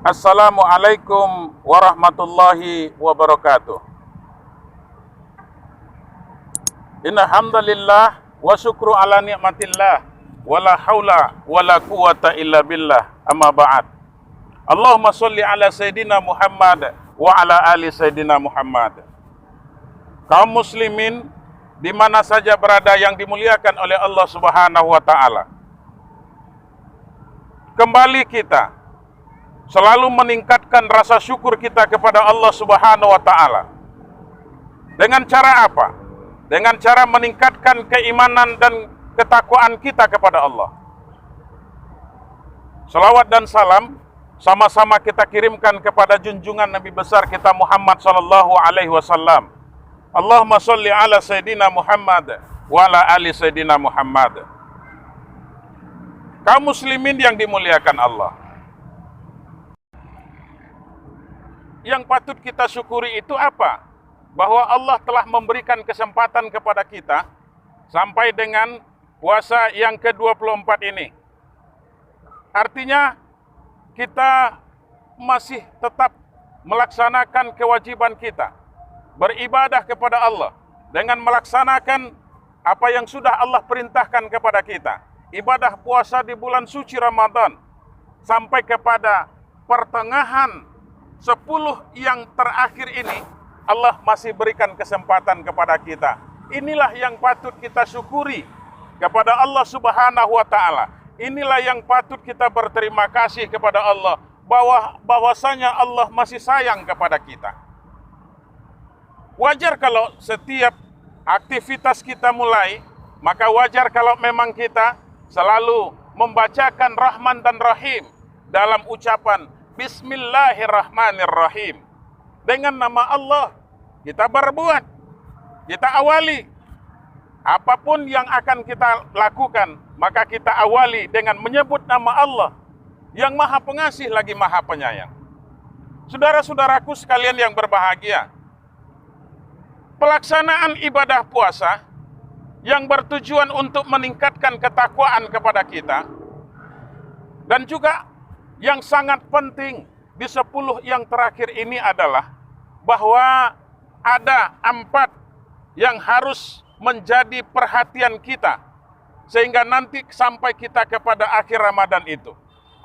Assalamualaikum warahmatullahi wabarakatuh. Inna hamdalillah wa syukru ala ni'matillah wala haula wala quwata illa billah, amma ba'd. Allahumma sholli ala Sayyidina Muhammad wa ala ali Sayyidina Muhammad. Kaum muslimin di mana saja berada yang dimuliakan oleh Allah Subhanahu wa taala. Kembali kita selalu meningkatkan rasa syukur kita kepada Allah Subhanahu wa taala. Dengan cara apa? Dengan cara meningkatkan keimanan dan ketakwaan kita kepada Allah. Salawat dan salam sama-sama kita kirimkan kepada junjungan Nabi besar kita Muhammad sallallahu alaihi wasallam. Allahumma sholli ala Sayyidina Muhammad wa ala ali Sayyidina Muhammad. Kaum muslimin yang dimuliakan Allah, yang patut kita syukuri itu apa? Bahwa Allah telah memberikan kesempatan kepada kita sampai dengan puasa yang ke-24 ini. Artinya kita masih tetap melaksanakan kewajiban kita, beribadah kepada Allah dengan melaksanakan apa yang sudah Allah perintahkan kepada kita. Ibadah puasa di bulan suci Ramadan sampai kepada pertengahan 10 yang terakhir ini, Allah masih berikan kesempatan kepada kita. Inilah yang patut kita syukuri kepada Allah Subhanahu wa taala. Inilah yang patut kita berterima kasih kepada Allah, bahwasanya Allah masih sayang kepada kita. Wajar kalau setiap aktivitas kita mulai, maka wajar kalau memang kita selalu membacakan Rahman dan Rahim dalam ucapan Bismillahirrahmanirrahim. Dengan nama Allah kita berbuat, kita awali. Apapun yang akan kita lakukan, maka kita awali dengan menyebut nama Allah yang Maha Pengasih lagi Maha Penyayang. Saudara-saudaraku sekalian yang berbahagia, pelaksanaan ibadah puasa yang bertujuan untuk meningkatkan ketakwaan kepada kita, dan juga yang sangat penting di 10 yang terakhir ini adalah bahwa ada 4 yang harus menjadi perhatian kita sehingga nanti sampai kita kepada akhir Ramadan itu.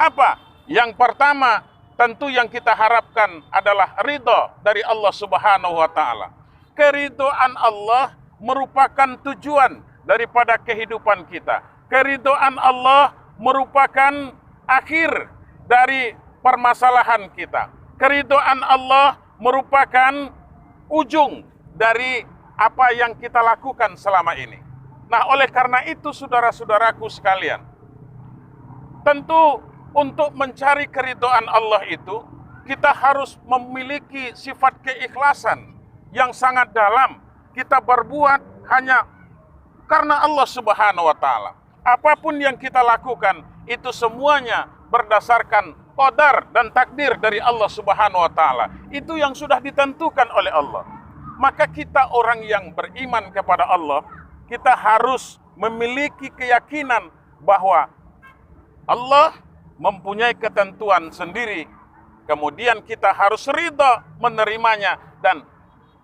Apa? Yang pertama, tentu yang kita harapkan adalah ridho dari Allah Subhanahu wa taala. Keridhaan Allah merupakan tujuan daripada kehidupan kita. Keridhaan Allah merupakan akhir dari permasalahan kita. Keridhaan Allah merupakan ujung dari apa yang kita lakukan selama ini. Nah, oleh karena itu saudara-saudaraku sekalian, tentu untuk mencari keridhaan Allah itu, kita harus memiliki sifat keikhlasan yang sangat dalam. Kita berbuat hanya karena Allah Subhanahu wa taala. Apapun yang kita lakukan, itu semuanya berdasarkan qadar dan takdir dari Allah Subhanahu wa taala. Itu yang sudah ditentukan oleh Allah. Maka kita orang yang beriman kepada Allah, kita harus memiliki keyakinan bahwa Allah mempunyai ketentuan sendiri. Kemudian kita harus ridha menerimanya, dan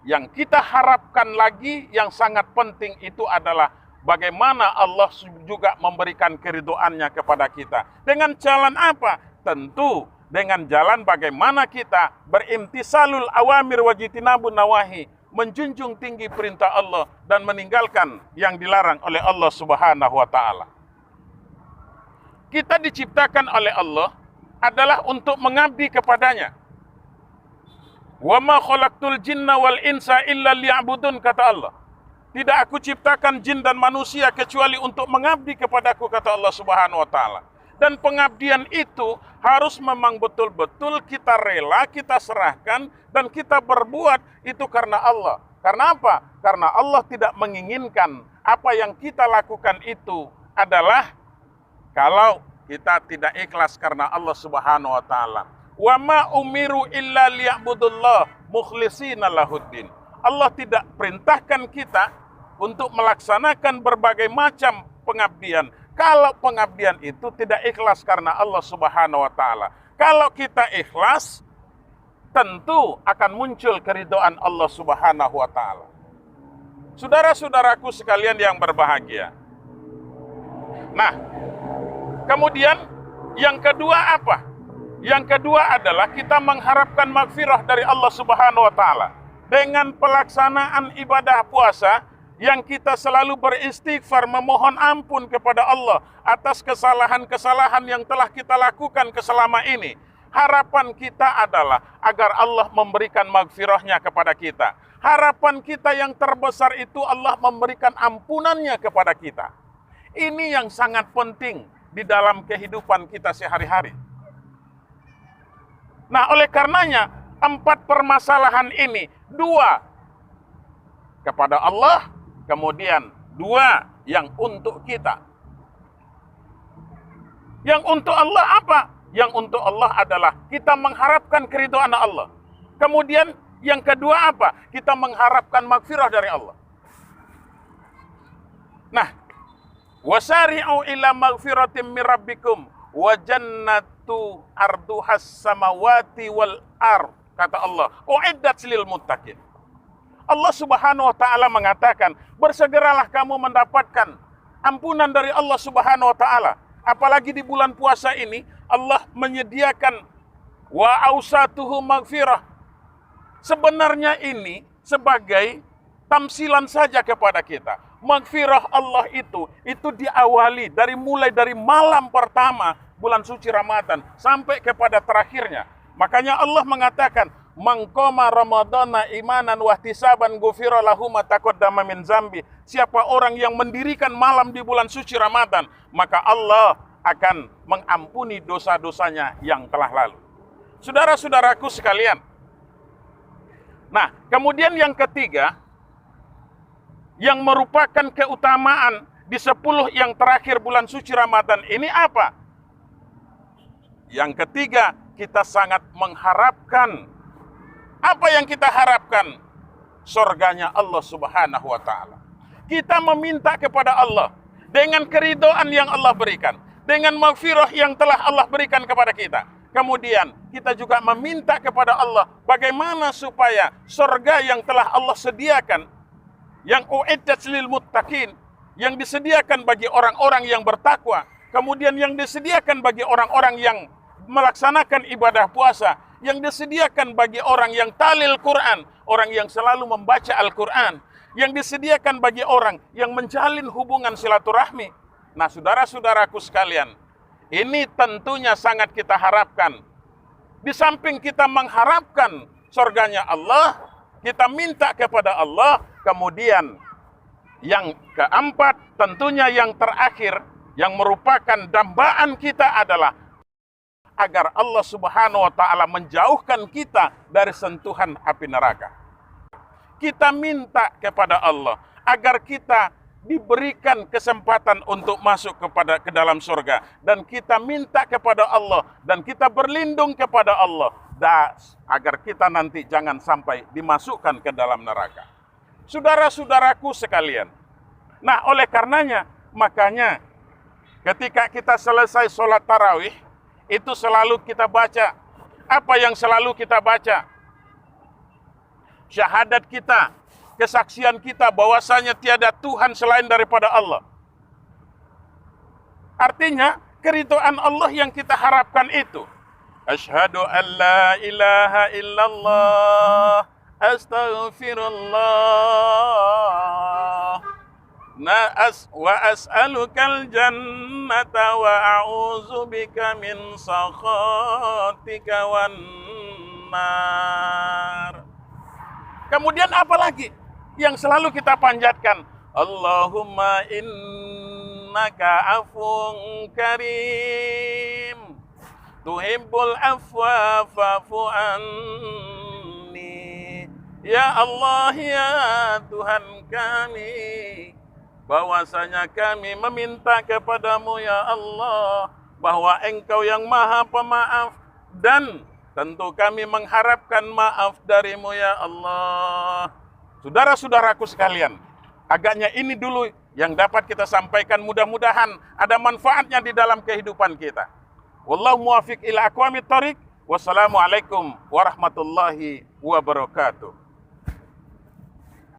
yang kita harapkan lagi yang sangat penting itu adalah bagaimana Allah juga memberikan keridhoannya kepada kita. Dengan jalan apa? Tentu dengan jalan bagaimana kita berimtisalul awamir wajitinabun nawahi, menjunjung tinggi perintah Allah dan meninggalkan yang dilarang oleh Allah Subhanahu wa taala. Kita diciptakan oleh Allah adalah untuk mengabdi kepadanya. Wa ma khalaqtul jinna wal insa illa liya'budun, kata Allah. Tidak aku ciptakan jin dan manusia kecuali untuk mengabdi kepadaku, kata Allah Subhanahu wa taala. Dan pengabdian itu harus memang betul-betul kita rela, kita serahkan, dan kita berbuat itu karena Allah. Karena apa? Karena Allah tidak menginginkan apa yang kita lakukan itu adalah kalau kita tidak ikhlas karena Allah Subhanahu wa taala. Wa ma umiru illa liya'budullah mukhlishina lahuddin. Allah tidak perintahkan kita untuk melaksanakan berbagai macam pengabdian kalau pengabdian itu tidak ikhlas karena Allah Subhanahu wa taala. Kalau kita ikhlas, tentu akan muncul keridhaan Allah Subhanahu wa taala. Saudara-saudaraku sekalian yang berbahagia. Nah, kemudian yang kedua apa? Yang kedua adalah kita mengharapkan maghfirah dari Allah Subhanahu wa taala dengan pelaksanaan ibadah puasa yang kita selalu beristighfar memohon ampun kepada Allah atas kesalahan-kesalahan yang telah kita lakukan selama ini. Harapan kita adalah agar Allah memberikan maghfirahnya kepada kita. Harapan kita yang terbesar itu Allah memberikan ampunannya kepada kita. Ini yang sangat penting di dalam kehidupan kita sehari-hari. Nah, oleh karenanya, 4 permasalahan ini, 2 kepada Allah, kemudian 2 yang untuk kita. Yang untuk Allah apa? Yang untuk Allah adalah kita mengharapkan keridhaan Allah. Kemudian yang kedua apa? Kita mengharapkan maghfirah dari Allah. Nah, wasari'u ila maghfiratin min rabbikum wa jannatu arduhas samawati wal ard, kata Allah, uiddat lil muttaqin. Allah Subhanahu wa taala mengatakan, bersegeralah kamu mendapatkan ampunan dari Allah Subhanahu wa taala. Apalagi di bulan puasa ini Allah menyediakan wa ausatuhu maghfirah. Sebenarnya ini sebagai tamsilan saja kepada kita. Maghfirah Allah itu diawali mulai dari malam pertama bulan suci Ramadan sampai kepada terakhirnya. Makanya Allah mengatakan, "Man qama ramadhana imanan wa ihtisaban ghufira lahu ma taqaddama min zambi." Siapa orang yang mendirikan malam di bulan suci Ramadan, maka Allah akan mengampuni dosa-dosanya yang telah lalu. Saudara-saudaraku sekalian. Nah, kemudian yang ketiga, yang merupakan keutamaan di 10 yang terakhir bulan suci Ramadan ini apa? Yang ketiga, kita sangat mengharapkan. Apa yang kita harapkan? Surganya Allah Subhanahu wa taala. Kita meminta kepada Allah dengan keridhaan yang Allah berikan, dengan maghfirah yang telah Allah berikan kepada kita. Kemudian kita juga meminta kepada Allah bagaimana supaya surga yang telah Allah sediakan, yang uiddat lil muttaqin, yang disediakan bagi orang-orang yang bertakwa, kemudian yang disediakan bagi orang-orang yang melaksanakan ibadah puasa, yang disediakan bagi orang yang talil Quran, orang yang selalu membaca Al-Quran, yang disediakan bagi orang yang menjalin hubungan silaturahmi. Nah, saudara-saudaraku sekalian, ini tentunya sangat kita harapkan. Di samping kita mengharapkan surganya Allah, kita minta kepada Allah. Kemudian yang keempat, tentunya yang terakhir, yang merupakan dambaan kita adalah agar Allah Subhanahu wa taala menjauhkan kita dari sentuhan api neraka. Kita minta kepada Allah agar kita diberikan kesempatan untuk masuk ke dalam surga, dan kita minta kepada Allah dan kita berlindung kepada Allah agar kita nanti jangan sampai dimasukkan ke dalam neraka. Saudara-saudaraku sekalian, nah oleh karenanya, makanya ketika kita selesai sholat tarawih, itu selalu kita baca. Apa yang selalu kita baca? Syahadat kita, kesaksian kita bahwasanya tiada Tuhan selain daripada Allah. Artinya, keridhaan Allah yang kita harapkan itu. Asyhadu an la ilaha illallah, astaghfirullah, wa as'alukal jannata wa a'udzubika min sakhatika wan nar. Kemudian apa lagi yang selalu kita panjatkan? Allahumma innaka afun karim, tuhibbul afwa fa'fu anni. Ya Allah, ya Tuhan kami, bahwasanya kami meminta kepadamu ya Allah, bahwa Engkau yang Maha Pemaaf, dan tentu kami mengharapkan maaf darimu ya Allah. Saudara-saudaraku sekalian, agaknya ini dulu yang dapat kita sampaikan, mudah-mudahan ada manfaatnya di dalam kehidupan kita. Wallahu muwafiq ila aqwamit thoriq. Wassalamualaikum warahmatullahi wabarakatuh.